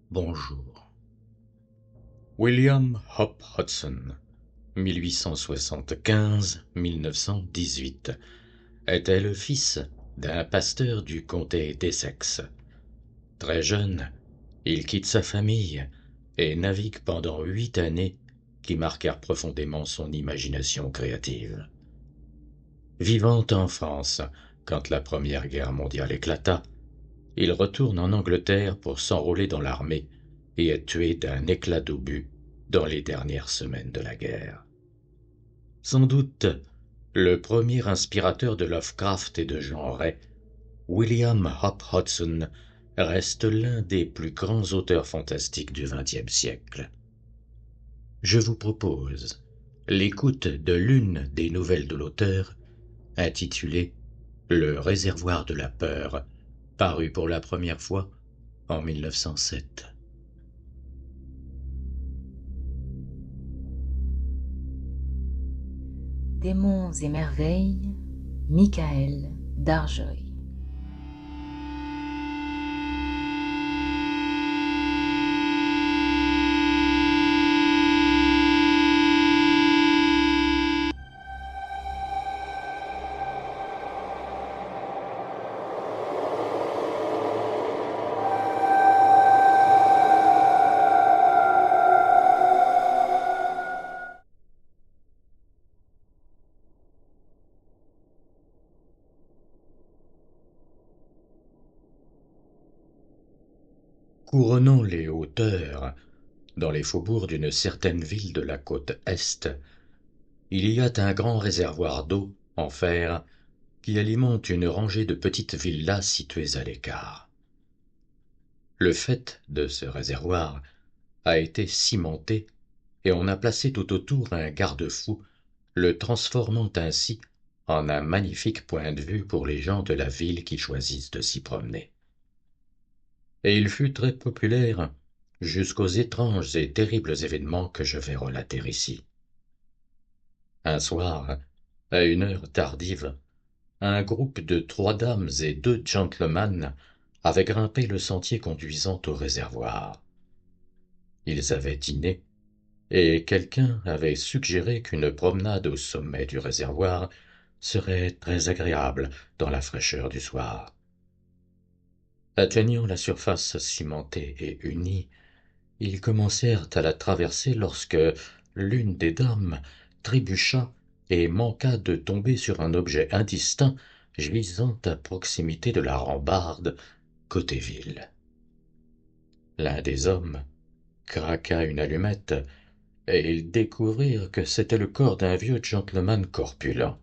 Bonjour. William Hop Hudson, 1875-1918, était le fils d'un pasteur du comté d'Essex. Très jeune, il quitte sa famille et navigue pendant 8 années qui marquèrent profondément son imagination créative. Vivant en France, quand la Première Guerre mondiale éclata, il retourne en Angleterre pour s'enrôler dans l'armée et est tué d'un éclat d'obus dans les dernières semaines de la guerre. Sans doute le premier inspirateur de Lovecraft et de Jean Ray, William Hop Hudson reste l'un des plus grands auteurs fantastiques du XXe siècle. Je vous propose l'écoute de l'une des nouvelles de l'auteur, intitulée Le réservoir de la peur, paru pour la première fois en 1907. Démons et merveilles, Michael Darjoy. Couronnant les hauteurs, dans les faubourgs d'une certaine ville de la côte Est, il y a un grand réservoir d'eau en fer qui alimente une rangée de petites villas situées à l'écart. Le faîte de ce réservoir a été cimenté et on a placé tout autour un garde-fou, le transformant ainsi en un magnifique point de vue pour les gens de la ville qui choisissent de s'y promener. Et il fut très populaire jusqu'aux étranges et terribles événements que je vais relater ici. Un soir, à une heure tardive, un groupe de 3 dames et 2 gentlemen avait grimpé le sentier conduisant au réservoir. Ils avaient dîné, et quelqu'un avait suggéré qu'une promenade au sommet du réservoir serait très agréable dans la fraîcheur du soir. Atteignant la surface cimentée et unie, ils commencèrent à la traverser lorsque l'une des dames trébucha et manqua de tomber sur un objet indistinct gisant à proximité de la rambarde côté ville. L'un des hommes craqua une allumette et ils découvrirent que c'était le corps d'un vieux gentleman corpulent.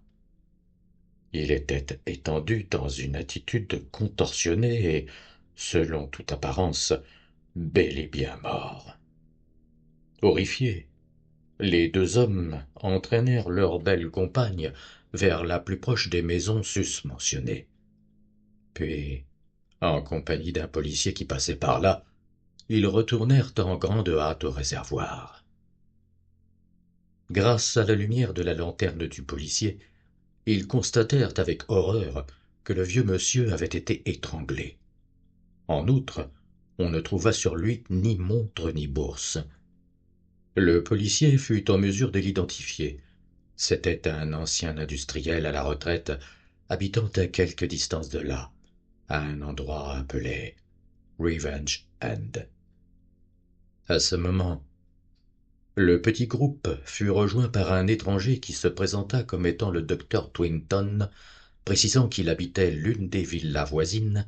Il était étendu dans une attitude contorsionnée et, selon toute apparence, bel et bien mort. Horrifiés, les 2 hommes entraînèrent leur belle compagne vers la plus proche des maisons susmentionnées. Puis, en compagnie d'un policier qui passait par là, ils retournèrent en grande hâte au réservoir. Grâce à la lumière de la lanterne du policier, ils constatèrent avec horreur que le vieux monsieur avait été étranglé. En outre, on ne trouva sur lui ni montre ni bourse. Le policier fut en mesure de l'identifier. C'était un ancien industriel à la retraite, habitant à quelque distance de là, à un endroit appelé Revenge End. À ce moment, le petit groupe fut rejoint par un étranger qui se présenta comme étant le docteur Twinton, précisant qu'il habitait l'une des villas voisines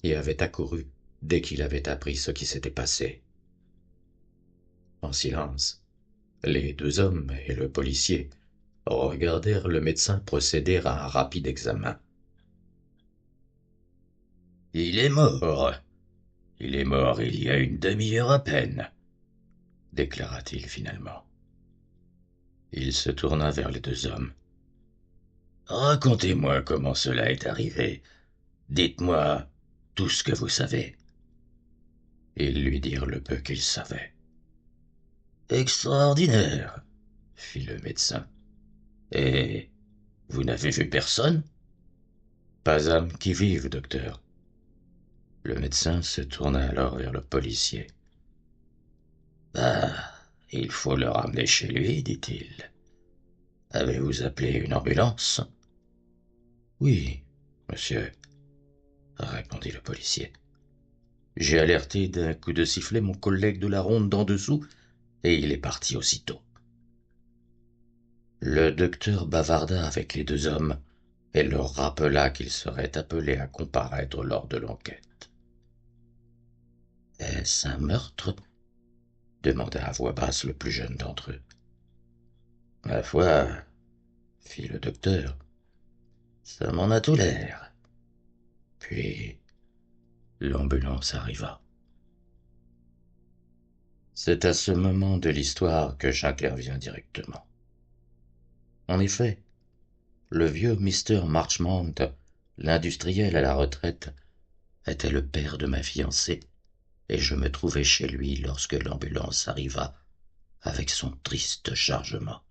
et avait accouru dès qu'il avait appris ce qui s'était passé. En silence, les 2 hommes et le policier regardèrent le médecin procéder à un rapide examen. « Il est mort. Il est mort il y a une demi-heure à peine, » déclara-t-il finalement. Il se tourna vers les 2 hommes. « Racontez-moi comment cela est arrivé. Dites-moi tout ce que vous savez. » Ils lui dirent le peu qu'ils savaient. « Extraordinaire, » fit le médecin. « Et vous n'avez vu personne ?»« Pas âme qui vive, docteur. » Le médecin se tourna alors vers le policier. Il faut le ramener chez lui, dit-il. Avez-vous appelé une ambulance? Oui, monsieur, répondit le policier. J'ai alerté d'un coup de sifflet mon collègue de la ronde d'en dessous, et il est parti aussitôt. Le docteur bavarda avec les deux hommes et leur rappela qu'ils seraient appelés à comparaître lors de l'enquête. Est-ce un meurtre? Demanda à voix basse le plus jeune d'entre eux. Ma foi, fit le docteur, ça m'en a tout l'air. Puis l'ambulance arriva. C'est à ce moment de l'histoire que j'interviens directement. En effet, le vieux Mr. Marchmont, l'industriel à la retraite, était le père de ma fiancée, et je me trouvais chez lui lorsque l'ambulance arriva avec son triste chargement.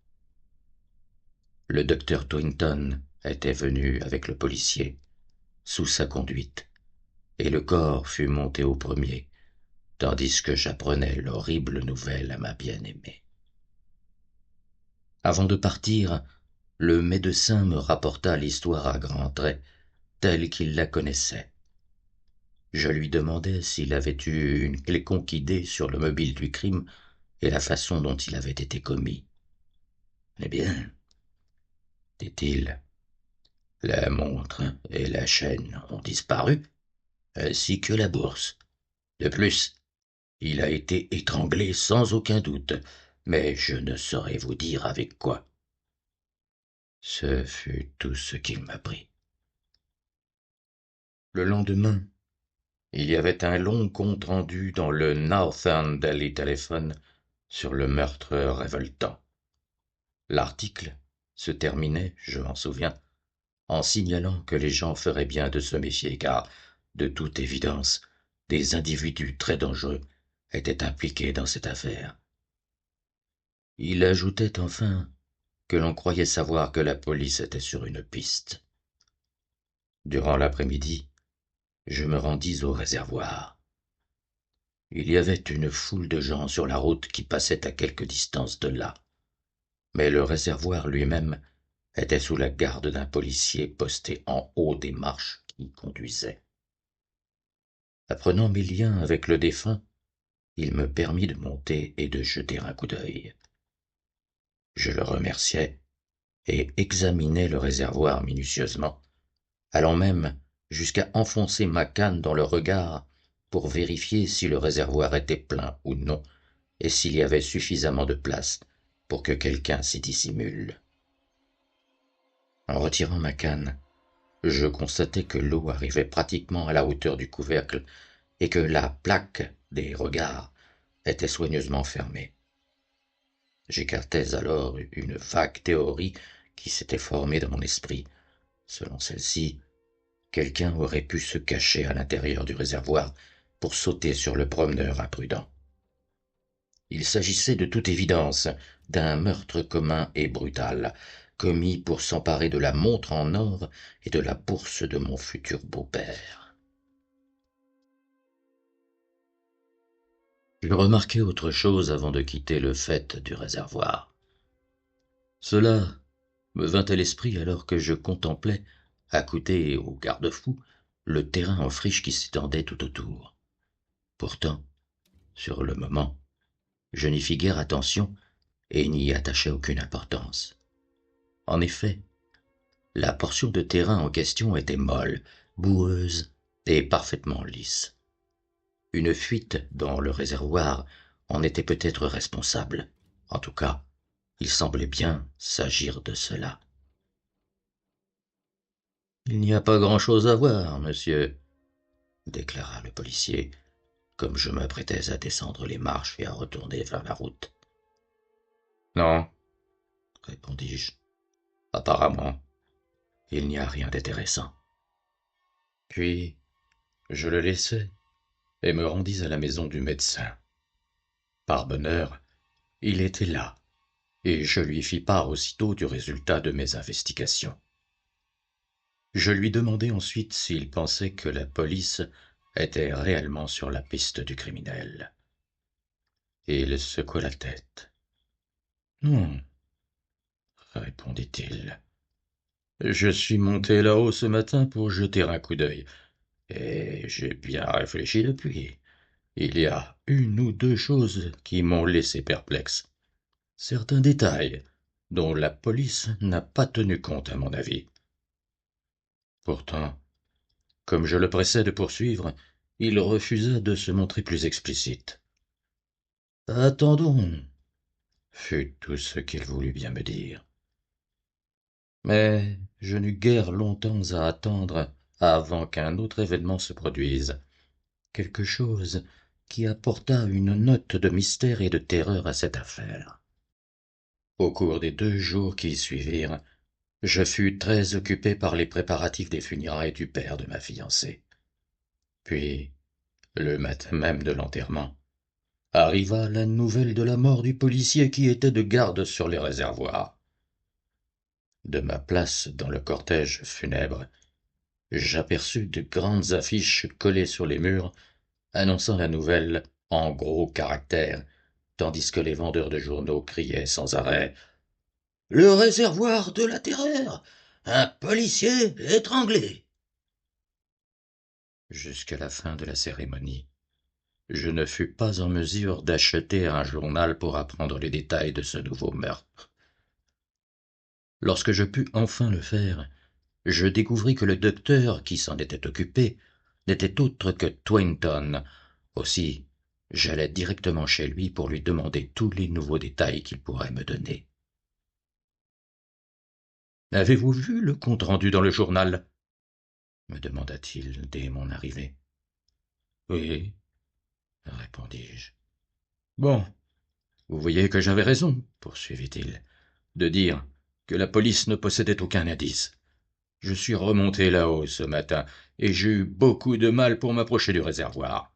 Le docteur Twinton était venu avec le policier, sous sa conduite, et le corps fut monté au premier, tandis que j'apprenais l'horrible nouvelle à ma bien-aimée. Avant de partir, le médecin me rapporta l'histoire à grands traits, telle qu'il la connaissait. Je lui demandai s'il avait eu une quelconque idée sur le mobile du crime et la façon dont il avait été commis. Eh bien, dit-il, la montre et la chaîne ont disparu, ainsi que la bourse. De plus, il a été étranglé sans aucun doute, mais je ne saurais vous dire avec quoi. Ce fut tout ce qu'il m'apprit. Le lendemain, il y avait un long compte-rendu dans le Northern Daily Telephone sur le meurtre révoltant. L'article se terminait, je m'en souviens, en signalant que les gens feraient bien de se méfier car, de toute évidence, des individus très dangereux étaient impliqués dans cette affaire. Il ajoutait enfin que l'on croyait savoir que la police était sur une piste. Durant l'après-midi, je me rendis au réservoir. Il y avait une foule de gens sur la route qui passaient à quelque distance de là, mais le réservoir lui-même était sous la garde d'un policier posté en haut des marches qui y conduisaient. Apprenant mes liens avec le défunt, il me permit de monter et de jeter un coup d'œil. Je le remerciai et examinai le réservoir minutieusement, allant même jusqu'à enfoncer ma canne dans le regard pour vérifier si le réservoir était plein ou non et s'il y avait suffisamment de place pour que quelqu'un s'y dissimule. En retirant ma canne, je constatai que l'eau arrivait pratiquement à la hauteur du couvercle et que la plaque des regards était soigneusement fermée. J'écartais alors une vague théorie qui s'était formée dans mon esprit. Selon celle-ci, quelqu'un aurait pu se cacher à l'intérieur du réservoir pour sauter sur le promeneur imprudent. Il s'agissait de toute évidence d'un meurtre commun et brutal, commis pour s'emparer de la montre en or et de la bourse de mon futur beau-père. Je remarquai autre chose avant de quitter le faîte du réservoir. Cela me vint à l'esprit alors que je contemplais, accoudé au garde-fou, le terrain en friche qui s'étendait tout autour. Pourtant, sur le moment, je n'y fis guère attention et n'y attachai aucune importance. En effet, la portion de terrain en question était molle, boueuse et parfaitement lisse. Une fuite dans le réservoir en était peut-être responsable. En tout cas, il semblait bien s'agir de cela. Il n'y a pas grand-chose à voir, monsieur, déclara le policier, comme je m'apprêtais à descendre les marches et à retourner vers la route. Non, répondis-je. Apparemment, il n'y a rien d'intéressant. Puis, je le laissai et me rendis à la maison du médecin. Par bonheur, il était là, et je lui fis part aussitôt du résultat de mes investigations. Je lui demandai ensuite s'il pensait que la police était réellement sur la piste du criminel. Il secoua la tête. Non, répondit-il. Je suis monté là-haut ce matin pour jeter un coup d'œil, et j'ai bien réfléchi depuis. Il y a une ou deux choses qui m'ont laissé perplexe. Certains détails dont la police n'a pas tenu compte à mon avis. Pourtant, comme je le pressais de poursuivre, il refusa de se montrer plus explicite. Attendons, fut tout ce qu'il voulut bien me dire. Mais je n'eus guère longtemps à attendre avant qu'un autre événement se produise. Quelque chose qui apporta une note de mystère et de terreur à cette affaire. Au cours des 2 jours qui suivirent, je fus très occupé par les préparatifs des funérailles du père de ma fiancée. Puis, le matin même de l'enterrement, arriva la nouvelle de la mort du policier qui était de garde sur les réservoirs. De ma place dans le cortège funèbre, j'aperçus de grandes affiches collées sur les murs annonçant la nouvelle en gros caractères, tandis que les vendeurs de journaux criaient sans arrêt « Le réservoir de la terreur! Un policier étranglé !» Jusqu'à la fin de la cérémonie, je ne fus pas en mesure d'acheter un journal pour apprendre les détails de ce nouveau meurtre. Lorsque je pus enfin le faire, je découvris que le docteur qui s'en était occupé n'était autre que Twainton. Aussi, j'allai directement chez lui pour lui demander tous les nouveaux détails qu'il pourrait me donner. « Avez-vous vu le compte-rendu dans le journal ?» me demanda-t-il dès mon arrivée. « Oui, » répondis-je. « Bon, vous voyez que j'avais raison, » poursuivit-il, « de dire que la police ne possédait aucun indice. Je suis remonté là-haut ce matin, et j'ai eu beaucoup de mal pour m'approcher du réservoir.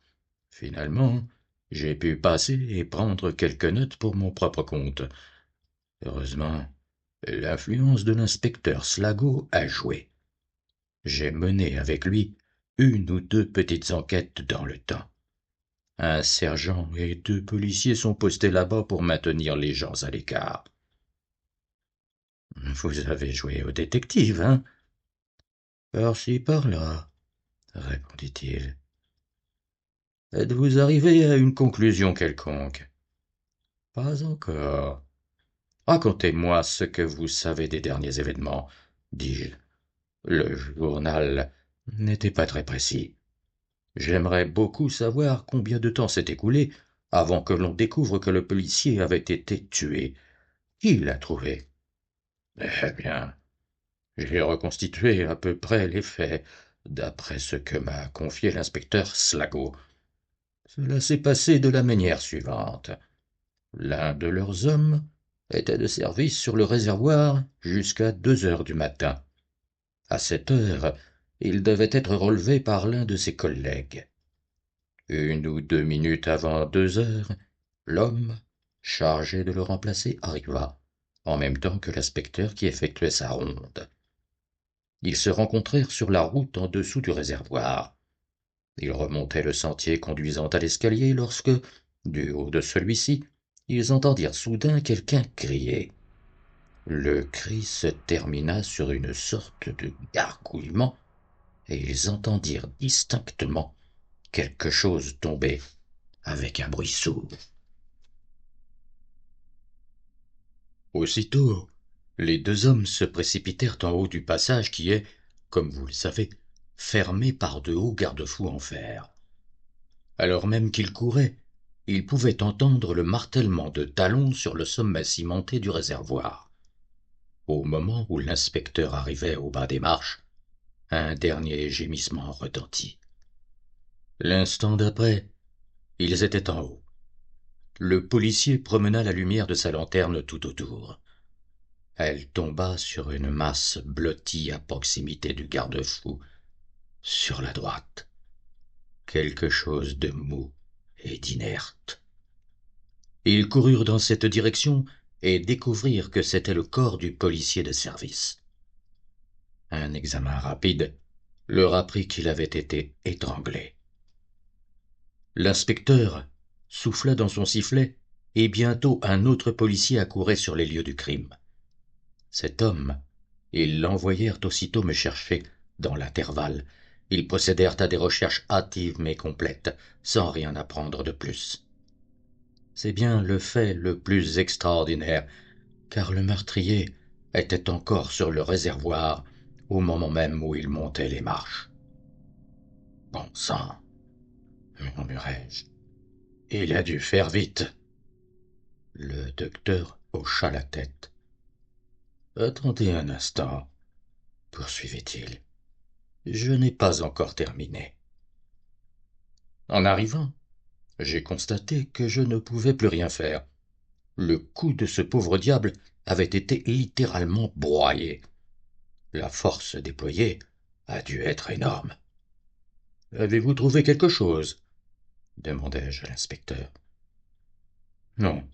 Finalement, j'ai pu passer et prendre quelques notes pour mon propre compte. Heureusement, l'influence de l'inspecteur Slago a joué. J'ai mené avec lui une ou deux petites enquêtes dans le temps. Un sergent et 2 policiers sont postés là-bas pour maintenir les gens à l'écart. Vous avez joué au détective, hein? Par-ci, par-là, répondit-il. Êtes-vous arrivé à une conclusion quelconque? Pas encore. Racontez-moi ce que vous savez des derniers événements, dis-je. Le journal n'était pas très précis. J'aimerais beaucoup savoir combien de temps s'est écoulé avant que l'on découvre que le policier avait été tué. Qui l'a trouvé? Eh bien, j'ai reconstitué à peu près les faits, d'après ce que m'a confié l'inspecteur Slago. Cela s'est passé de la manière suivante. L'un de leurs hommes était de service sur le réservoir jusqu'à 2 heures du matin. À cette heure, il devait être relevé par l'un de ses collègues. 1 ou 2 minutes avant 2 heures, l'homme chargé de le remplacer arriva, en même temps que l'inspecteur qui effectuait sa ronde. Ils se rencontrèrent sur la route en dessous du réservoir. Ils remontaient le sentier conduisant à l'escalier lorsque, du haut de celui-ci, ils entendirent soudain quelqu'un crier. Le cri se termina sur une sorte de gargouillement, et ils entendirent distinctement quelque chose tomber avec un bruit sourd. Aussitôt, les 2 hommes se précipitèrent en haut du passage qui est, comme vous le savez, fermé par de hauts garde-fous en fer. Alors même qu'ils couraient, ils pouvaient entendre le martèlement de talons sur le sommet cimenté du réservoir. Au moment où l'inspecteur arrivait au bas des marches, un dernier gémissement retentit. L'instant d'après, ils étaient en haut. Le policier promena la lumière de sa lanterne tout autour. Elle tomba sur une masse blottie à proximité du garde-fou, sur la droite. Quelque chose de mou et d'inerte. Ils coururent dans cette direction et découvrirent que c'était le corps du policier de service. Un examen rapide leur apprit qu'il avait été étranglé. L'inspecteur souffla dans son sifflet et bientôt un autre policier accourait sur les lieux du crime. Cet homme, ils l'envoyèrent aussitôt me chercher. Dans l'intervalle, ils procédèrent à des recherches hâtives mais complètes, sans rien apprendre de plus. C'est bien le fait le plus extraordinaire, car le meurtrier était encore sur le réservoir au moment même où il montait les marches. Bon sang, murmurai-je, il a dû faire vite. Le docteur hocha la tête. Attendez un instant, poursuivit-il. Je n'ai pas encore terminé. En arrivant, j'ai constaté que je ne pouvais plus rien faire. Le cou de ce pauvre diable avait été littéralement broyé. La force déployée a dû être énorme. « Avez-vous trouvé quelque chose ?» demandai-je à l'inspecteur. « Non, »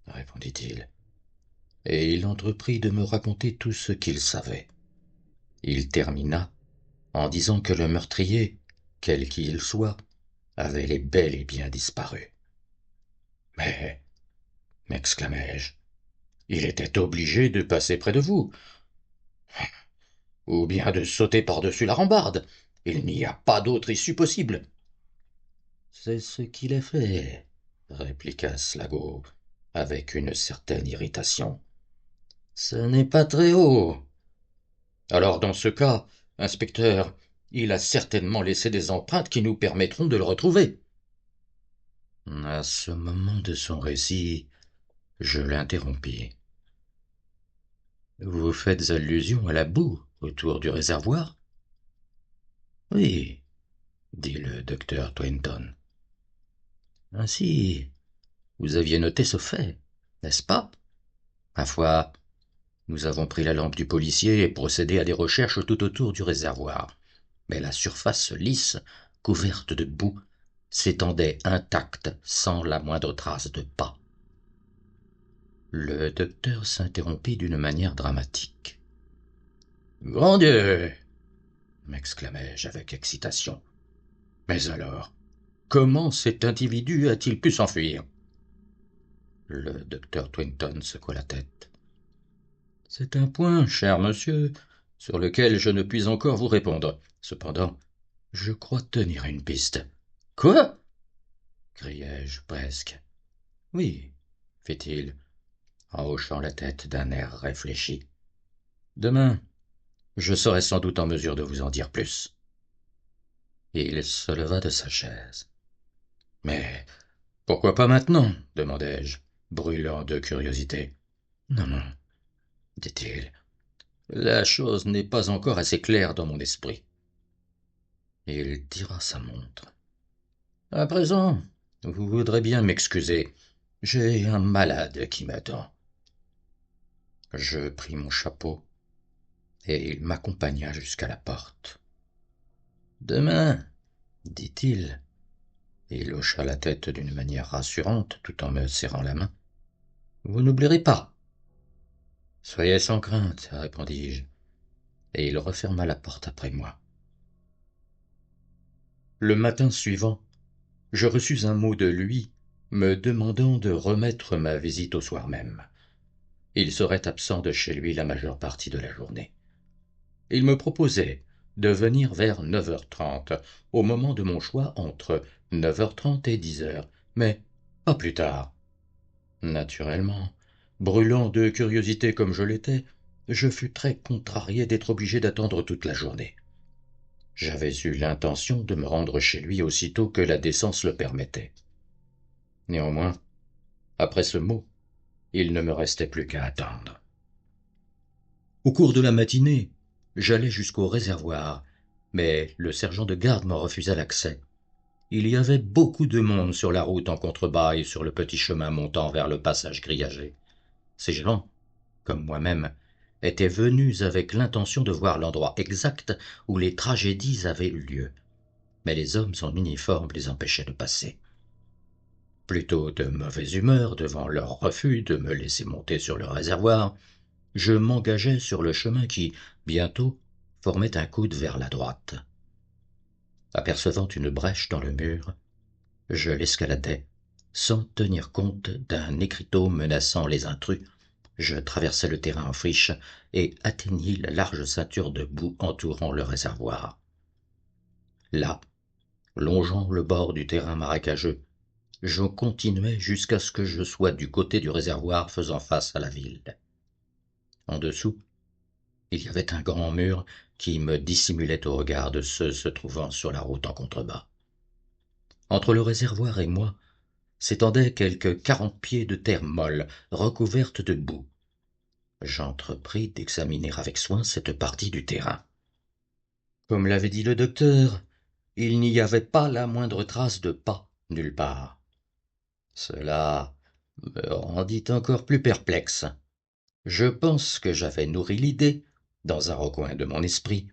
répondit-il, et il entreprit de me raconter tout ce qu'il savait. Il termina en disant que le meurtrier, quel qu'il soit, avait bel et bien disparu. « Mais, m'exclamai-je, il était obligé de passer près de vous, ou bien de sauter par-dessus la rambarde. Il n'y a pas d'autre issue possible. »« C'est ce qu'il a fait, » répliqua Slago, avec une certaine irritation. « Ce n'est pas très haut. »« Alors, dans ce cas, inspecteur, il a certainement laissé des empreintes qui nous permettront de le retrouver. » À ce moment de son récit, je l'interrompis. « Vous faites allusion à la boue autour du réservoir ?»« Oui, » dit le docteur Twenton. « Ainsi, vous aviez noté ce fait, n'est-ce pas ? Ma foi, nous avons pris la lampe du policier et procédé à des recherches tout autour du réservoir. Mais la surface lisse, couverte de boue, s'étendait intacte, sans la moindre trace de pas. » Le docteur s'interrompit d'une manière dramatique. « Grand Dieu !» m'exclamai-je avec excitation. « Mais alors, comment cet individu a-t-il pu s'enfuir ?» Le docteur Twinton secoua la tête. « C'est un point, cher monsieur, sur lequel je ne puis encore vous répondre. Cependant, je crois tenir une piste. »« Quoi ?» criai-je presque. « Oui, » fit-il, en hochant la tête d'un air réfléchi. « Demain, je serai sans doute en mesure de vous en dire plus. » Il se leva de sa chaise. « Mais pourquoi pas maintenant ?» demandai-je, brûlant de curiosité. « Non, non, » dit-il, « la chose n'est pas encore assez claire dans mon esprit. » Il tira sa montre. « À présent, vous voudrez bien m'excuser. J'ai un malade qui m'attend. » Je pris mon chapeau et il m'accompagna jusqu'à la porte. « Demain, » dit-il. Il hocha la tête d'une manière rassurante tout en me serrant la main. « Vous n'oublierez pas. »« Soyez sans crainte, » répondis-je, et il referma la porte après moi. Le matin suivant, je reçus un mot de lui me demandant de remettre ma visite au soir même. Il serait absent de chez lui la majeure partie de la journée. Il me proposait de venir vers 9h30, au moment de mon choix entre 9h30 et 10h, mais pas plus tard. Naturellement, brûlant de curiosité comme je l'étais, je fus très contrarié d'être obligé d'attendre toute la journée. J'avais eu l'intention de me rendre chez lui aussitôt que la décence le permettait. Néanmoins, après ce mot, il ne me restait plus qu'à attendre. Au cours de la matinée, j'allai jusqu'au réservoir, mais le sergent de garde m'en refusa l'accès. Il y avait beaucoup de monde sur la route en contrebas et sur le petit chemin montant vers le passage grillagé. Ces gens, comme moi-même, étaient venus avec l'intention de voir l'endroit exact où les tragédies avaient eu lieu. Mais les hommes en uniforme les empêchaient de passer. Plutôt de mauvaise humeur devant leur refus de me laisser monter sur le réservoir, je m'engageai sur le chemin qui, bientôt, formait un coude vers la droite. Apercevant une brèche dans le mur, je l'escaladai, sans tenir compte d'un écriteau menaçant les intrus, je traversai le terrain en friche et atteignis la large ceinture de boue entourant le réservoir. Là, longeant le bord du terrain marécageux, je continuai jusqu'à ce que je sois du côté du réservoir faisant face à la ville. En dessous, il y avait un grand mur qui me dissimulait au regard de ceux se trouvant sur la route en contrebas. Entre le réservoir et moi s'étendaient quelque 40 pieds de terre molle, recouverte de boue. J'entrepris d'examiner avec soin cette partie du terrain. Comme l'avait dit le docteur, il n'y avait pas la moindre trace de pas nulle part. Cela me rendit encore plus perplexe. Je pense que j'avais nourri l'idée, dans un recoin de mon esprit,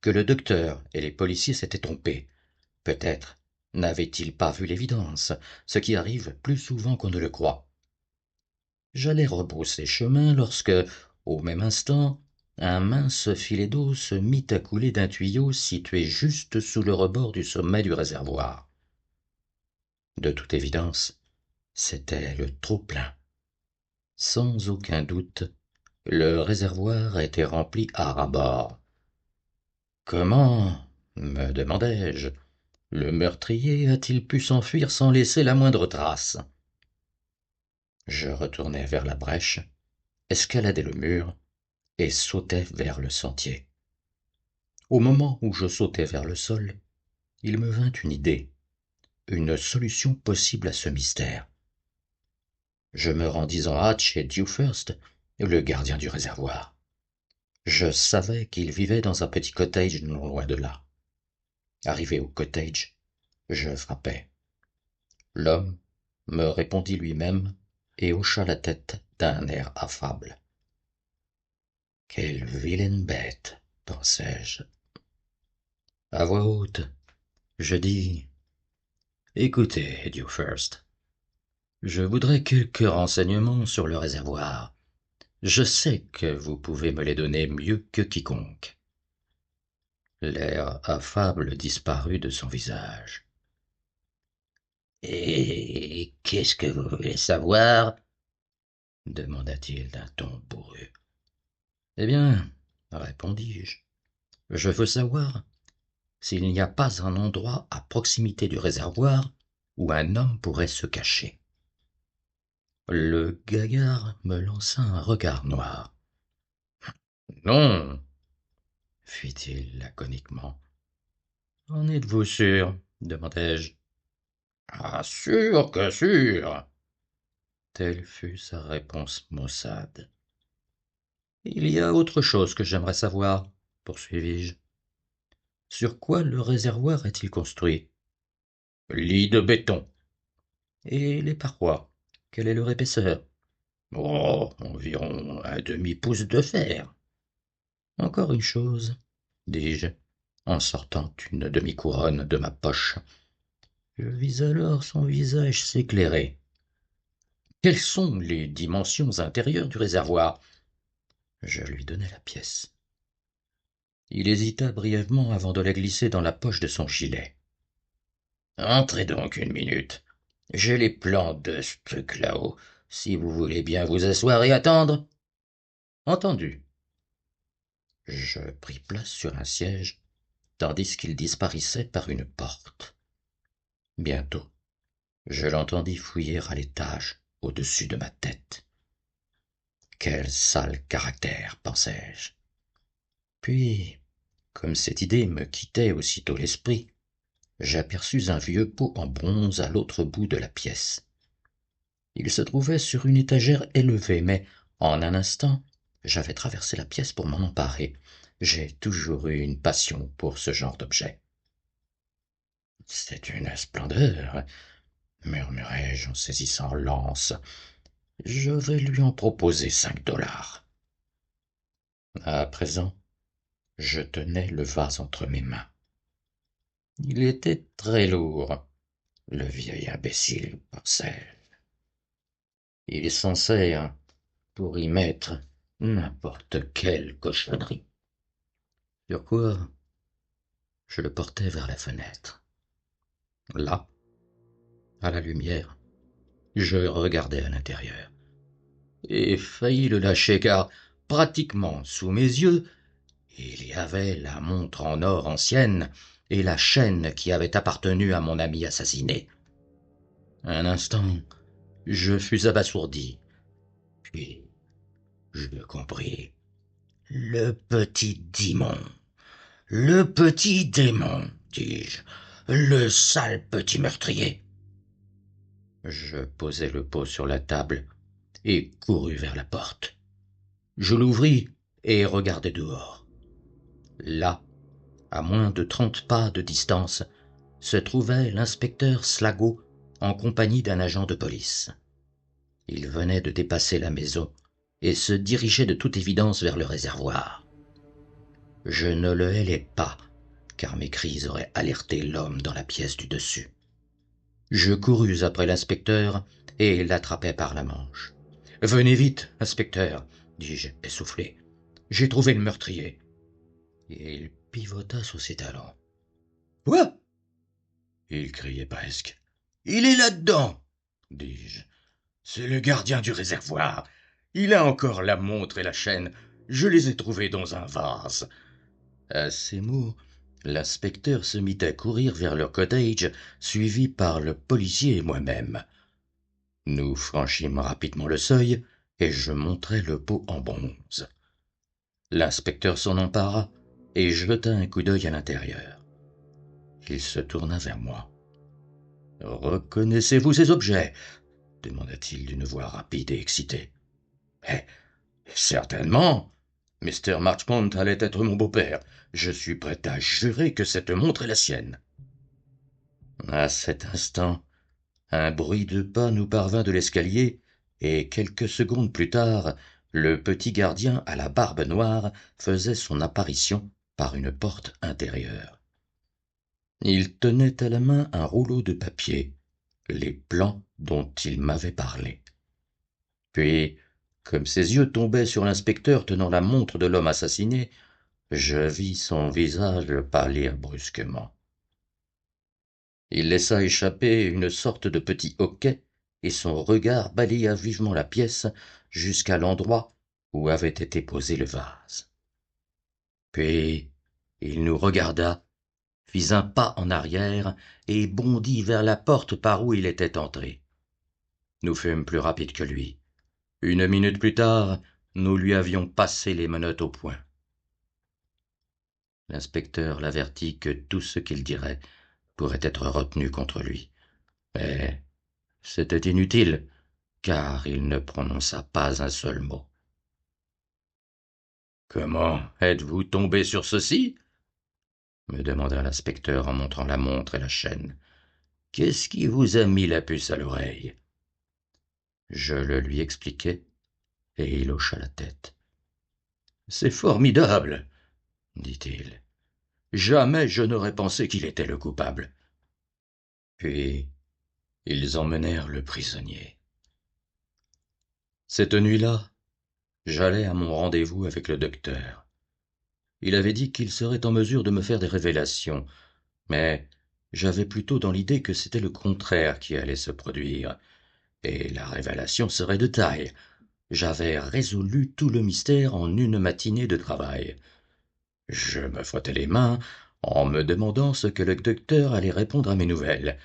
que le docteur et les policiers s'étaient trompés. Peut-être n'avaient-ils pas vu l'évidence, ce qui arrive plus souvent qu'on ne le croit. J'allais rebrousser chemin lorsque, au même instant, un mince filet d'eau se mit à couler d'un tuyau situé juste sous le rebord du sommet du réservoir. De toute évidence, c'était le trop-plein. Sans aucun doute, le réservoir était rempli à ras-bord. Comment, me demandai-je, le meurtrier a-t-il pu s'enfuir sans laisser la moindre trace? Je retournai vers la brèche, escaladai le mur et sautai vers le sentier. Au moment où je sautais vers le sol, il me vint une idée, une solution possible à ce mystère. Je me rendis en hâte chez Dewhurst, le gardien du réservoir. Je savais qu'il vivait dans un petit cottage non loin de là. Arrivé au cottage, je frappai. L'homme me répondit lui-même et hocha la tête d'un air affable. Quelle vilaine bête, pensai-je. À voix haute, je dis écoutez, Dewhurst, je voudrais quelques renseignements sur le réservoir. Je sais que vous pouvez me les donner mieux que quiconque. L'air affable disparut de son visage. Et qu'est-ce que vous voulez savoir? Demanda-t-il d'un ton bourru. Eh bien, répondis-je, je veux savoir s'il n'y a pas un endroit à proximité du réservoir où un homme pourrait se cacher. Le gaillard me lança un regard noir. Non, fit-il laconiquement. En êtes-vous sûr? Demandai-je. Ah, sûr que sûr. Telle fut sa réponse maussade. Il y a autre chose que j'aimerais savoir, poursuivis-je. Sur quoi le réservoir est-il construit? Lit de béton. Et les parois, quelle est leur épaisseur? Oh, environ un demi-pouce de fer. Encore une chose, dis-je, en sortant une demi-couronne de ma poche. Je vis alors son visage s'éclairer. Quelles sont les dimensions intérieures du réservoir? Je lui donnai la pièce. Il hésita brièvement avant de la glisser dans la poche de son gilet. Entrez donc une minute. J'ai les plans de ce truc là-haut, si vous voulez bien vous asseoir et attendre. Entendu. Je pris place sur un siège, tandis qu'il disparaissait par une porte. Bientôt, je l'entendis fouiller à l'étage au-dessus de ma tête. Quel sale caractère, pensai-je. Puis, comme cette idée me quittait aussitôt l'esprit, j'aperçus un vieux pot en bronze à l'autre bout de la pièce. Il se trouvait sur une étagère élevée, mais en un instant, j'avais traversé la pièce pour m'en emparer. J'ai toujours eu une passion pour ce genre d'objet. C'est une splendeur, murmurai-je en saisissant l'anse. Je vais lui en proposer 5 $. À présent, je tenais le vase entre mes mains. Il était très lourd, le vieil imbécile, pensai-je. Il s'en sert pour y mettre n'importe quelle cochonnerie. Sur quoi, je le portai vers la fenêtre. Là, à la lumière, Je regardai à l'intérieur et faillis le lâcher car, pratiquement sous mes yeux, il y avait la montre en or ancienne et la chaîne qui avait appartenu à mon ami assassiné. Un instant, je fus abasourdi, puis je compris. Le petit démon, dis-je, le sale petit meurtrier. Je posai le pot sur la table et courus vers la porte. Je l'ouvris et regardai dehors. Là, à moins de 30 pas de distance, se trouvait l'inspecteur Slago en compagnie d'un agent de police. Il venait de dépasser la maison et se dirigeait de toute évidence vers le réservoir. Je ne le hélai pas, car mes cris auraient alerté l'homme dans la pièce du dessus. Je courus après l'inspecteur et l'attrapai par la manche. « Venez vite, inspecteur, dis-je, essoufflé. J'ai trouvé le meurtrier. » Et il pivota sur ses talons. « Quoi ?» il criait presque. « Il est là-dedans, dis-je. C'est le gardien du réservoir. Il a encore la montre et la chaîne. Je les ai trouvés dans un vase. » À ces mots, l'inspecteur se mit à courir vers leur cottage, suivi par le policier et moi-même. Nous franchîmes rapidement le seuil, et je montrai le pot en bronze. L'inspecteur s'en empara et jeta un coup d'œil à l'intérieur. Il se tourna vers moi. « Reconnaissez-vous ces objets ?» demanda-t-il d'une voix rapide et excitée. « Eh, certainement. Mr. Marchmont allait être mon beau-père. Je suis prêt à jurer que cette montre est la sienne. » À cet instant, un bruit de pas nous parvint de l'escalier, et quelques secondes plus tard, le petit gardien à la barbe noire faisait son apparition par une porte intérieure. Il tenait à la main un rouleau de papier, les plans dont il m'avait parlé. Puis, comme ses yeux tombaient sur l'inspecteur tenant la montre de l'homme assassiné, je vis son visage pâlir brusquement. Il laissa échapper une sorte de petit hoquet, et son regard balaya vivement la pièce jusqu'à l'endroit où avait été posé le vase. Puis il nous regarda, fit un pas en arrière et bondit vers la porte par où il était entré. Nous fûmes plus rapides que lui. 1 minute plus tard, nous lui avions passé les menottes au poing. L'inspecteur l'avertit que tout ce qu'il dirait pourrait être retenu contre lui. Mais c'était inutile, car il ne prononça pas un seul mot. « Comment êtes-vous tombé sur ceci ?» me demanda l'inspecteur en montrant la montre et la chaîne. « Qu'est-ce qui vous a mis la puce à l'oreille ?» Je le lui expliquai, et il hocha la tête. « C'est formidable, » dit-il. « Jamais je n'aurais pensé qu'il était le coupable. » Puis ils emmenèrent le prisonnier. Cette nuit-là, j'allai à mon rendez-vous avec le docteur. Il avait dit qu'il serait en mesure de me faire des révélations, mais j'avais plutôt dans l'idée que c'était le contraire qui allait se produire, et la révélation serait de taille. J'avais résolu tout le mystère en une matinée de travail. Je me frottais les mains en me demandant ce que le docteur allait répondre à mes nouvelles,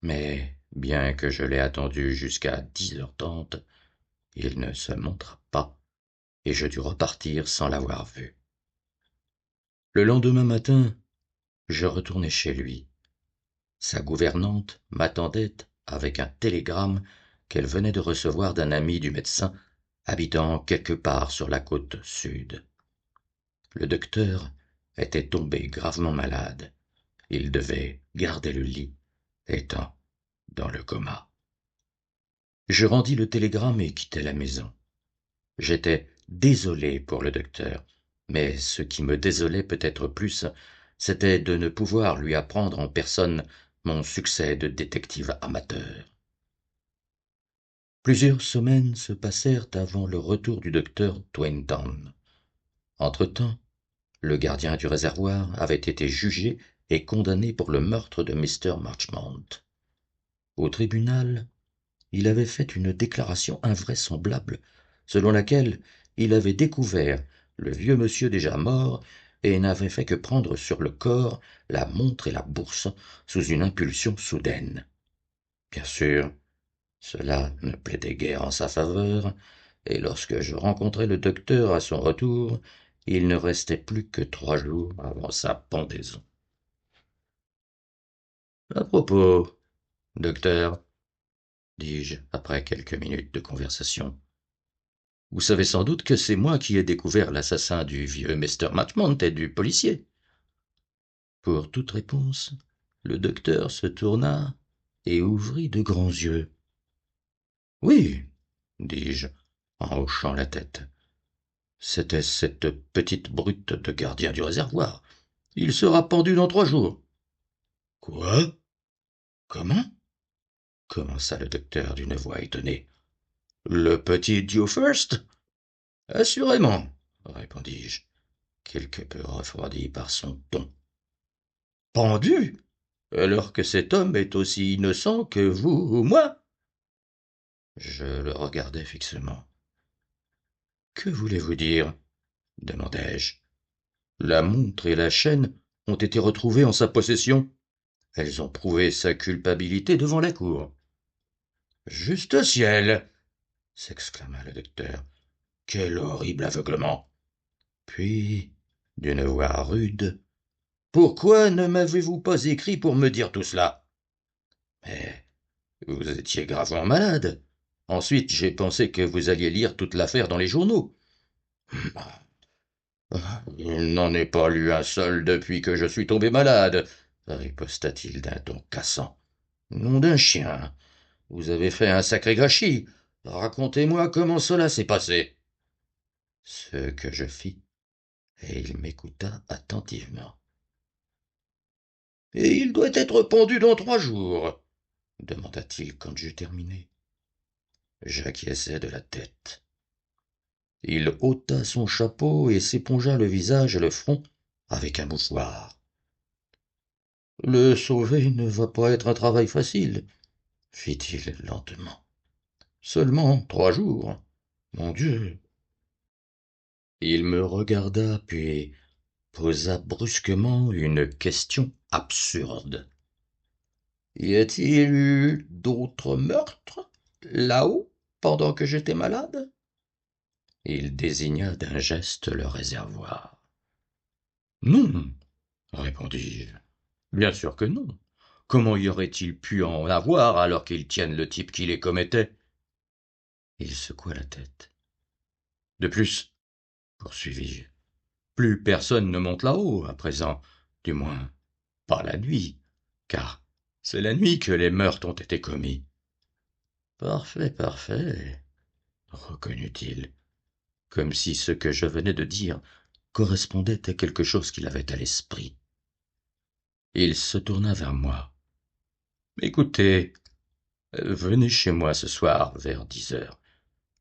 mais bien que je l'aie attendu jusqu'à 10h30, il ne se montra pas, et je dus repartir sans l'avoir vu. Le lendemain matin, je retournai chez lui. Sa gouvernante m'attendait avec un télégramme qu'elle venait de recevoir d'un ami du médecin habitant quelque part sur la côte sud. Le docteur était tombé gravement malade. Il devait garder le lit, étant dans le coma. Je rendis le télégramme et quittai la maison. J'étais désolé pour le docteur, mais ce qui me désolait peut-être plus, c'était de ne pouvoir lui apprendre en personne mon succès de détective amateur. Plusieurs semaines se passèrent avant le retour du docteur Twainton. Entre-temps, le gardien du réservoir avait été jugé et condamné pour le meurtre de Mr. Marchmont. Au tribunal, il avait fait une déclaration invraisemblable, selon laquelle il avait découvert le vieux monsieur déjà mort et n'avait fait que prendre sur le corps la montre et la bourse sous une impulsion soudaine. Bien sûr, cela ne plaidait guère en sa faveur, et lorsque je rencontrai le docteur à son retour, il ne restait plus que 3 jours avant sa pendaison. À propos, docteur, dis-je après quelques minutes de conversation, vous savez sans doute que c'est moi qui ai découvert l'assassin du vieux Mr. Matchmont et du policier. Pour toute réponse, le docteur se tourna et ouvrit de grands yeux. Oui, dis-je, en hochant la tête. C'était cette petite brute de gardien du réservoir. Il sera pendu dans 3 jours. Quoi? Comment? Commença le docteur d'une voix étonnée. Le petit Dewfirst? Assurément, répondis-je, quelque peu refroidi par son ton. Pendu? Alors que cet homme est aussi innocent que vous ou moi? Je le regardai fixement. Que voulez-vous dire? Demandai-je. La montre et la chaîne ont été retrouvées en sa possession. Elles ont prouvé sa culpabilité devant la cour. Juste ciel! S'exclama le docteur. Quel horrible aveuglement! Puis, d'une voix rude, pourquoi ne m'avez-vous pas écrit pour me dire tout cela? Mais vous étiez gravement malade. Ensuite, j'ai pensé que vous alliez lire toute l'affaire dans les journaux. Il n'en est pas lu un seul depuis que je suis tombé malade, riposta-t-il d'un ton cassant. Nom d'un chien! Vous avez fait un sacré gâchis. Racontez-moi comment cela s'est passé. Ce que je fis, et il m'écouta attentivement. Et il doit être pendu dans 3 jours, demanda-t-il quand j'eus terminé. J'acquiesçai de la tête. Il ôta son chapeau et s'épongea le visage et le front avec un mouchoir. Le sauver ne va pas être un travail facile, fit-il lentement. Seulement 3 jours. Mon Dieu. Il me regarda, puis posa brusquement une question absurde. Y a-t-il eu d'autres meurtres, là-haut, pendant que j'étais malade? Il désigna d'un geste le réservoir. Non, répondis-je. Bien sûr que non. Comment y aurait-il pu en avoir alors qu'ils tiennent le type qui les commettait? Il secoua la tête. De plus, poursuivis-je, plus personne ne monte là-haut à présent, du moins pas la nuit, car c'est la nuit que les meurtres ont été commis. Parfait, parfait, reconnut-il, comme si ce que je venais de dire correspondait à quelque chose qu'il avait à l'esprit. Il se tourna vers moi. Écoutez, venez chez moi ce soir vers 10 heures.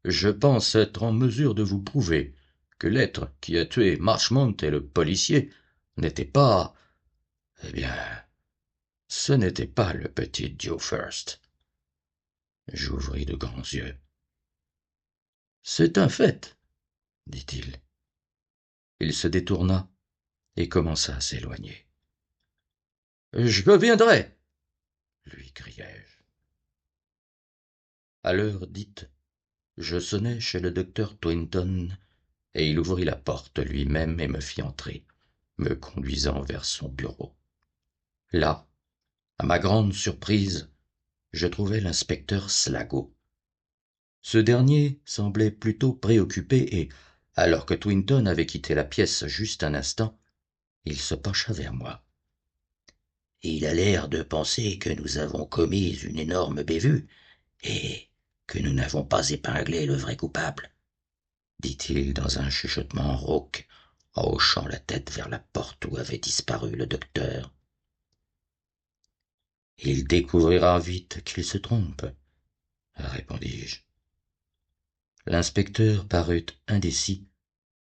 Je pense être en mesure de vous prouver que l'être qui a tué Marchmont et le policier n'était pas... Eh bien, ce n'était pas le petit Dewfirst. J'ouvris de grands yeux. C'est un fait, dit-il. Il se détourna et commença à s'éloigner. Je viendrai, lui criai-je. À l'heure dite, je sonnai chez le docteur Twinton, et il ouvrit la porte lui-même et me fit entrer, me conduisant vers son bureau. Là, à ma grande surprise, je trouvai l'inspecteur Slago. Ce dernier semblait plutôt préoccupé et, alors que Twinton avait quitté la pièce juste un instant, il se pencha vers moi. Il a l'air de penser que nous avons commis une énorme bévue et que nous n'avons pas épinglé le vrai coupable, dit-il dans un chuchotement rauque, en hochant la tête vers la porte où avait disparu le docteur. Il découvrira vite qu'il se trompe, répondis-je. L'inspecteur parut indécis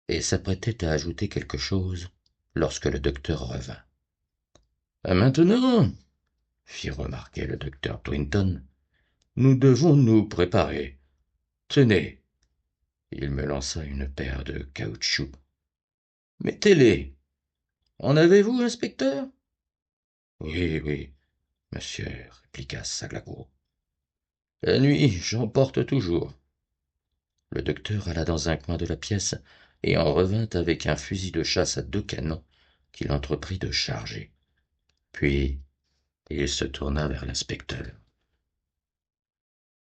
et s'apprêtait à ajouter quelque chose lorsque le docteur revint. Maintenant, fit remarquer le docteur Twinton, Nous devons nous préparer. Tenez. Il me lança une paire de caoutchouc. Mettez-les. En avez-vous, inspecteur? Oui, oui, monsieur, répliqua Saglago. La nuit, j'en porte toujours. Le docteur alla dans un coin de la pièce et en revint avec un fusil de chasse à 2 canons qu'il entreprit de charger. Puis il se tourna vers l'inspecteur.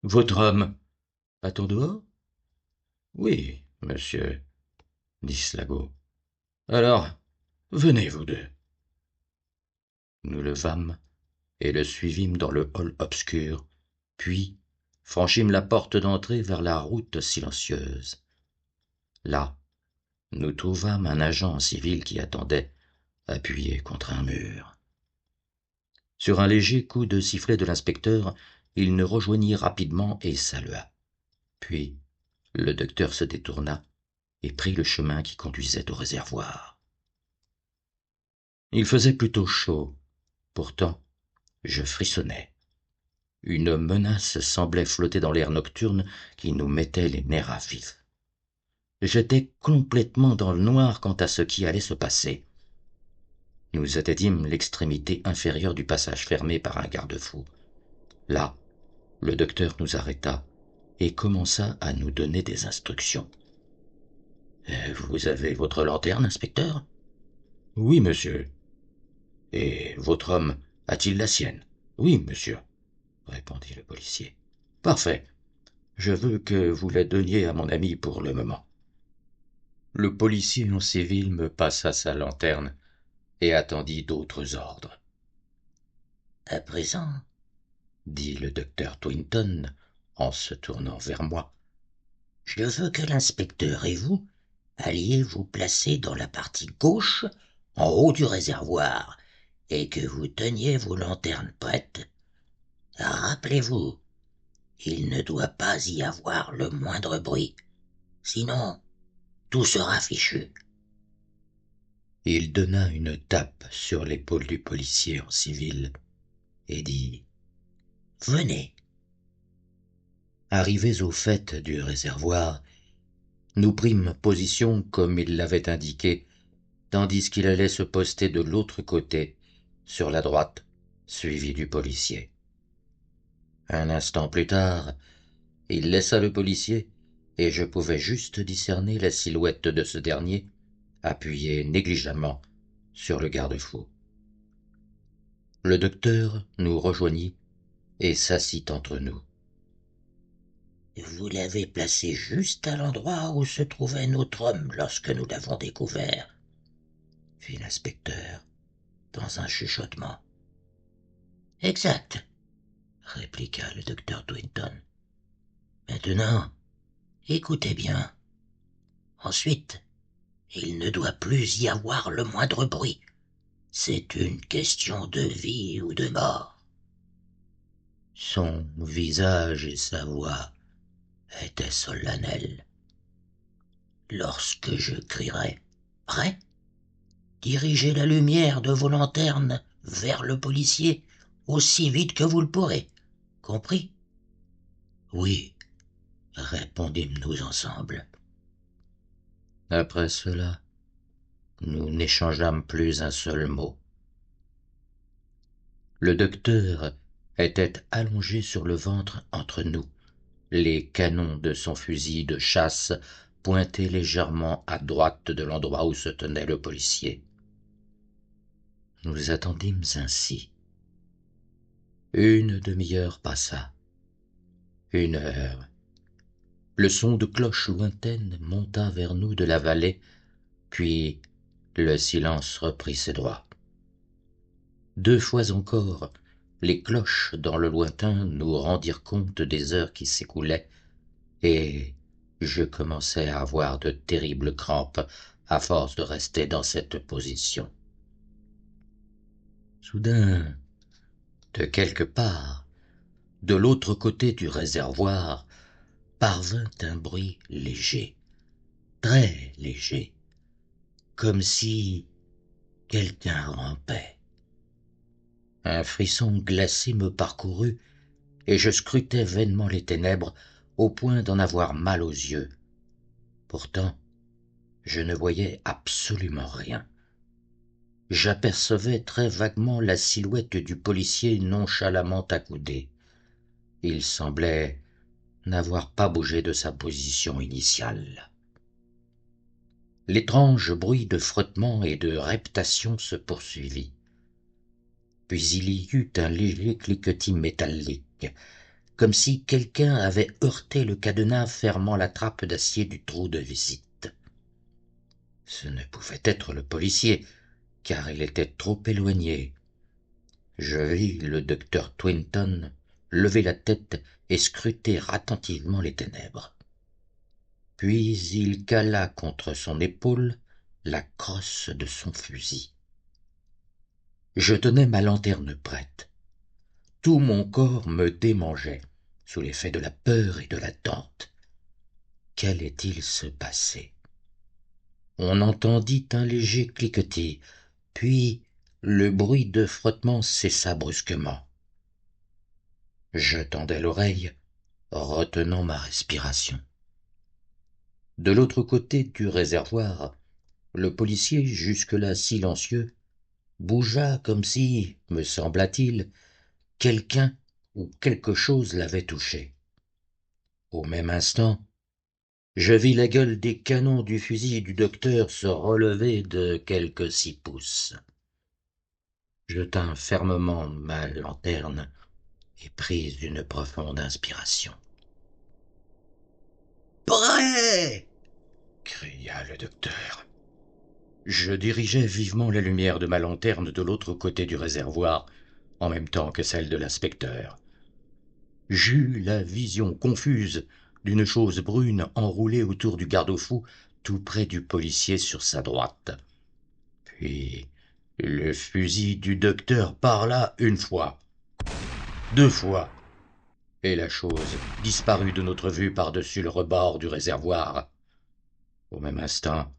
Votre homme attend dehors? Oui, monsieur, dit Slago. Alors, venez vous deux. Nous levâmes et le suivîmes dans le hall obscur, puis franchîmes la porte d'entrée vers la route silencieuse. Là, nous trouvâmes un agent civil qui attendait, appuyé contre un mur. Sur un léger coup de sifflet de l'inspecteur, il nous rejoignit rapidement et salua. Puis, le docteur se détourna et prit le chemin qui conduisait au réservoir. Il faisait plutôt chaud. Pourtant, je frissonnais. Une menace semblait flotter dans l'air nocturne qui nous mettait les nerfs à vif. J'étais complètement dans le noir quant à ce qui allait se passer. Nous atteignîmes l'extrémité inférieure du passage fermé par un garde-fou. Là, le docteur nous arrêta et commença à nous donner des instructions. « Vous avez votre lanterne, inspecteur ?»« Oui, monsieur. »« Et votre homme a-t-il la sienne ?»« Oui, monsieur, » répondit le policier. « Parfait. Je veux que vous la donniez à mon ami pour le moment. » Le policier en civil me passa sa lanterne et attendit d'autres ordres. « À présent, » dit le docteur Twinton en se tournant vers moi, « je veux que l'inspecteur et vous alliez vous placer dans la partie gauche, en haut du réservoir, et que vous teniez vos lanternes prêtes. Rappelez-vous, il ne doit pas y avoir le moindre bruit, sinon tout sera fichu. » Il donna une tape sur l'épaule du policier en civil et dit « Venez. » Arrivés au fait du réservoir, nous prîmes position comme il l'avait indiqué, tandis qu'il allait se poster de l'autre côté, sur la droite, suivi du policier. Un instant plus tard, il laissa le policier et je pouvais juste discerner la silhouette de ce dernier, appuyé négligemment sur le garde-fou. Le docteur nous rejoignit et s'assit entre nous. « Vous l'avez placé juste à l'endroit où se trouvait notre homme lorsque nous l'avons découvert, » fit l'inspecteur, dans un chuchotement. « Exact, » répliqua le docteur Twinton. « Maintenant, écoutez bien. Ensuite, il ne doit plus y avoir le moindre bruit. C'est une question de vie ou de mort. » Son visage et sa voix étaient solennels. « Lorsque je crierai « Prêt !» dirigez la lumière de vos lanternes vers le policier aussi vite que vous le pourrez. Compris ? » « Oui, » répondîmes-nous ensemble. Après cela, nous n'échangeâmes plus un seul mot. Le docteur était allongé sur le ventre entre nous, les canons de son fusil de chasse pointés légèrement à droite de l'endroit où se tenait le policier. Nous attendîmes ainsi. Une demi-heure passa. 1 heure. Le son de cloches lointaines monta vers nous de la vallée, puis le silence reprit ses droits. 2 fois encore, les cloches dans le lointain nous rendirent compte des heures qui s'écoulaient, et je commençais à avoir de terribles crampes à force de rester dans cette position. Soudain, de quelque part, de l'autre côté du réservoir, parvint un bruit léger, très léger, comme si quelqu'un rampait. Un frisson glacé me parcourut et je scrutais vainement les ténèbres au point d'en avoir mal aux yeux. Pourtant, je ne voyais absolument rien. J'apercevais très vaguement la silhouette du policier nonchalamment accoudé. Il semblait n'avoir pas bougé de sa position initiale. L'étrange bruit de frottement et de reptation se poursuivit. Puis il y eut un léger cliquetis métallique, comme si quelqu'un avait heurté le cadenas fermant la trappe d'acier du trou de visite. Ce ne pouvait être le policier, car il était trop éloigné. Je vis le docteur Twinton lever la tête et scruter attentivement les ténèbres. Puis il cala contre son épaule la crosse de son fusil. Je tenais ma lanterne prête. Tout mon corps me démangeait, sous l'effet de la peur et de l'attente. Qu'allait-il se passer? On entendit un léger cliquetis, puis le bruit de frottement cessa brusquement. Je tendais l'oreille, retenant ma respiration. De l'autre côté du réservoir, le policier, jusque-là silencieux, bougea comme si, me sembla-t-il, quelqu'un ou quelque chose l'avait touché. Au même instant, je vis la gueule des canons du fusil du docteur se relever de quelques 6 pouces. Je tins fermement ma lanterne et pris une profonde inspiration. « Prêt !» cria le docteur. Je dirigeai vivement la lumière de ma lanterne de l'autre côté du réservoir, en même temps que celle de l'inspecteur. J'eus la vision confuse d'une chose brune enroulée autour du garde-fou, tout près du policier sur sa droite. Puis le fusil du docteur parla 1 fois, 2 fois, et la chose disparut de notre vue par-dessus le rebord du réservoir. Au même instant,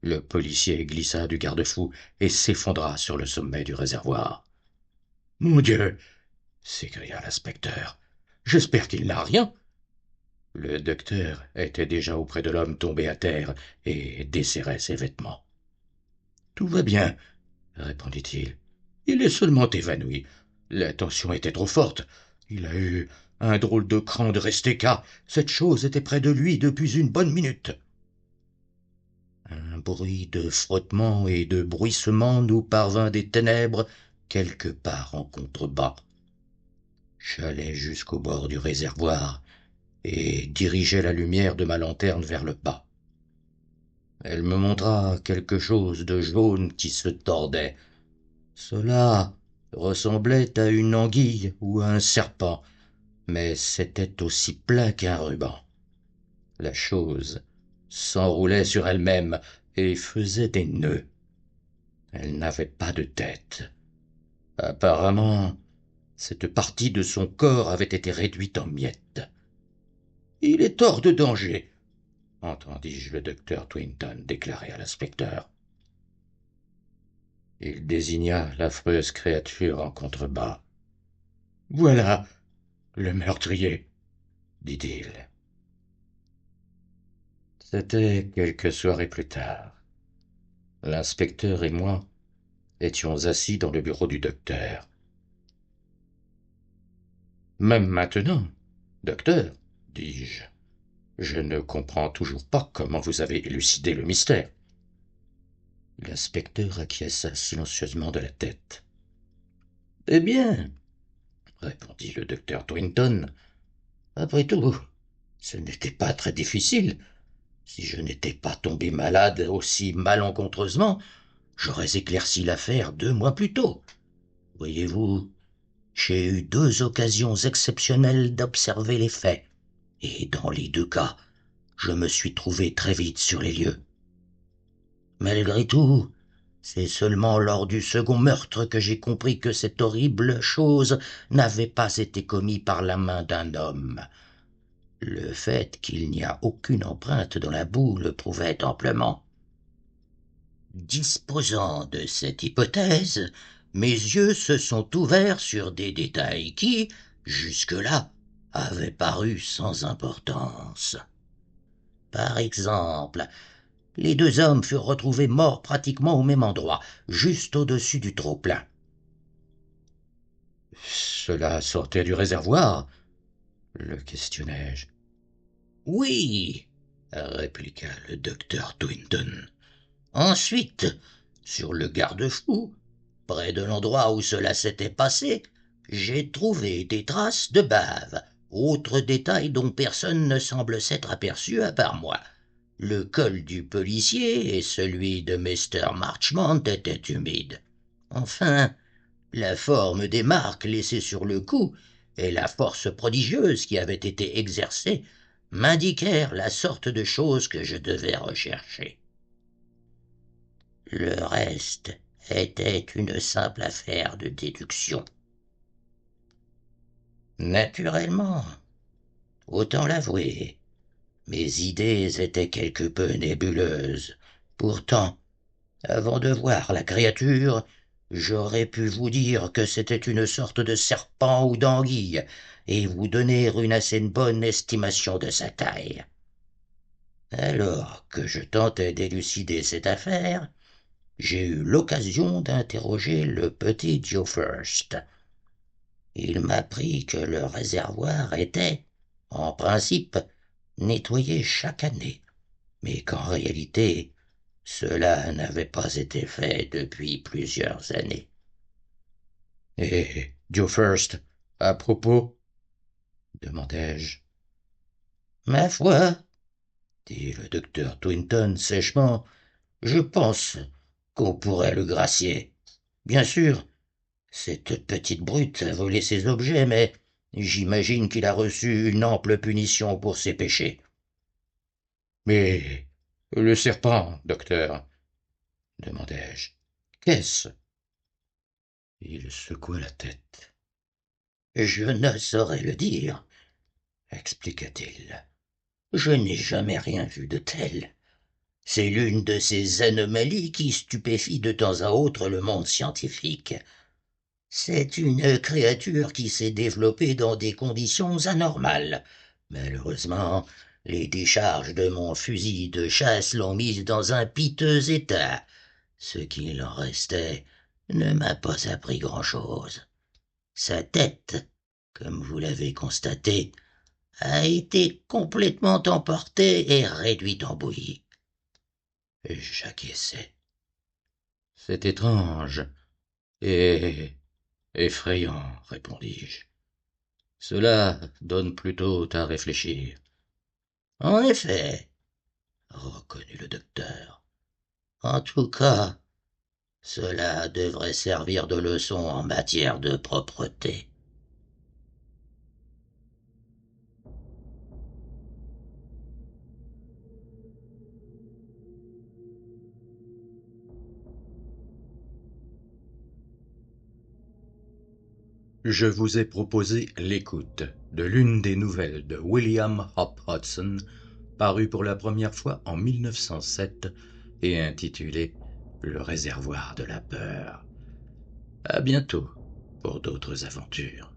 le policier glissa du garde-fou et s'effondra sur le sommet du réservoir. « Mon Dieu !» s'écria l'inspecteur. « J'espère qu'il n'a rien. » Le docteur était déjà auprès de l'homme tombé à terre et desserrait ses vêtements. « Tout va bien, » répondit-il. « Il est seulement évanoui. La tension était trop forte. Il a eu un drôle de cran de Resteka. Cette chose était près de lui depuis une bonne minute. » Un bruit de frottement et de bruissement nous parvint des ténèbres, quelque part en contrebas. J'allai jusqu'au bord du réservoir et dirigeai la lumière de ma lanterne vers le bas. Elle me montra quelque chose de jaune qui se tordait. Cela ressemblait à une anguille ou à un serpent, mais c'était aussi plein qu'un ruban. La chose s'enroulait sur elle-même et faisait des nœuds. Elle n'avait pas de tête. Apparemment, cette partie de son corps avait été réduite en miettes. « Il est hors de danger !» entendis-je le docteur Twinton déclarer à l'inspecteur. Il désigna l'affreuse créature en contrebas. « Voilà le meurtrier !» dit-il. C'était quelques soirées plus tard. L'inspecteur et moi étions assis dans le bureau du docteur. « Même maintenant, docteur, dis-je, je ne comprends toujours pas comment vous avez élucidé le mystère. » L'inspecteur acquiesça silencieusement de la tête. « Eh bien, » répondit le docteur Twinton, « après tout, ce n'était pas très difficile. Si je n'étais pas tombé malade aussi malencontreusement, j'aurais éclairci l'affaire 2 mois plus tôt. Voyez-vous, j'ai eu 2 occasions exceptionnelles d'observer les faits, et dans les 2 cas, je me suis trouvé très vite sur les lieux. Malgré tout, c'est seulement lors du second meurtre que j'ai compris que cette horrible chose n'avait pas été commise par la main d'un homme. Le fait qu'il n'y a aucune empreinte dans la boue le prouvait amplement. Disposant de cette hypothèse, mes yeux se sont ouverts sur des détails qui, jusque-là, avaient paru sans importance. Par exemple, les deux hommes furent retrouvés morts pratiquement au même endroit, juste au-dessus du trop-plein. Cela sortait du réservoir, le questionnai-je. Oui, répliqua le docteur Twinton. Ensuite, sur le garde-fou, près de l'endroit où cela s'était passé, j'ai trouvé des traces de bave, autre détail dont personne ne semble s'être aperçu à part moi. Le col du policier et celui de Mr. Marchmont étaient humides. Enfin, la forme des marques laissées sur le cou et la force prodigieuse qui avait été exercée m'indiquèrent la sorte de choses que je devais rechercher. Le reste était une simple affaire de déduction. Naturellement, autant l'avouer, mes idées étaient quelque peu nébuleuses. Pourtant, avant de voir la créature, j'aurais pu vous dire que c'était une sorte de serpent ou d'anguille, et vous donner une assez bonne estimation de sa taille. Alors que je tentais d'élucider cette affaire, j'ai eu l'occasion d'interroger le petit Joe First. Il m'apprit que le réservoir était, en principe, nettoyé chaque année, mais qu'en réalité, cela n'avait pas été fait depuis plusieurs années. Et Joe First, à propos? Demandai-je. Ma foi, dit le docteur Twinton sèchement, je pense qu'on pourrait le gracier. Bien sûr, cette petite brute a volé ses objets, mais j'imagine qu'il a reçu une ample punition pour ses péchés. Mais le serpent, docteur? Demandai-je. Qu'est-ce? Il secoua la tête. Je ne saurais le dire, expliqua-t-il. Je n'ai jamais rien vu de tel. C'est l'une de ces anomalies qui stupéfient de temps à autre le monde scientifique. C'est une créature qui s'est développée dans des conditions anormales. Malheureusement, les décharges de mon fusil de chasse l'ont mise dans un piteux état. Ce qu'il en restait ne m'a pas appris grand-chose. Sa tête, comme vous l'avez constaté, a été complètement emportée et réduite en bouillie. J'acquiesçai. C'est étrange et effrayant, répondis-je. Cela donne plutôt à réfléchir. En effet, reconnut le docteur. En tout cas, cela devrait servir de leçon en matière de propreté. Je vous ai proposé l'écoute de l'une des nouvelles de William Hop Hodgson, parue pour la première fois en 1907 et intitulée Le réservoir de la peur. À bientôt pour d'autres aventures.